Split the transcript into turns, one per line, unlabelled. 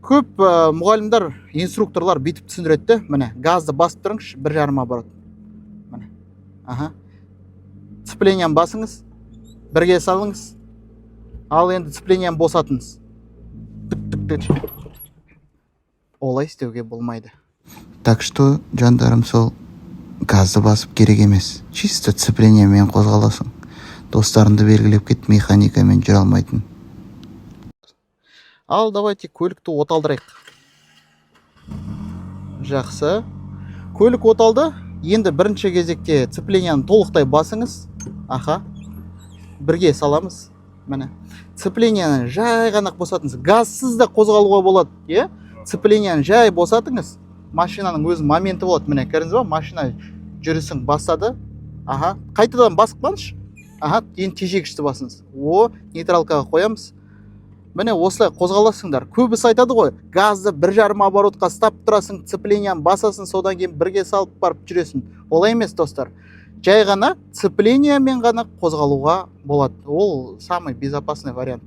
Көп мұғалімдер, инструкторлар бүйтіп түсіндіреді де, міне, газды басып тұрыңызшы, 1,5 оборот. Міне. Сцепленияны басыңыз, бірге салыңыз. Ал енді сцепленияны босатыңыз. Олай істеуге болмайды.
Так что, жандарым, сол газды басып керек емес. Чисто сцеплениямен қозғаласың. Достарыңды белгілеп кет, механикамен жүре алмайтын.
Ал давайте көлікті оталдырайық. Жақсы. Көлік оталды. Енді бірінші кезекте сцепленияны толықтай басыңыз. Бірге саламыз. Міне. Сцепленияны жай ғана босатыңыз. Газсыз да қозғалуға болады, Сцепленияны жай босатыңыз. Машинаның өз моменті болады. Міне, көрдіңіз ба? Машина жүрісін бастады. Қайтадан басып қалыңызшы. Енді тежегішті басыңыз. Нейтралкаға қоямыз. Міне осылай қозғаласыңдар. Көбісі айтады ғой, газды 1,5 оборотқа ұстап тұрасың, сцепленияны басасың, содан кейін бірге салып барып жүресің. Олай емес, достар. Жай ғана сцеплениямен ғана қозғалуға болады. Ол самый безопасный вариант.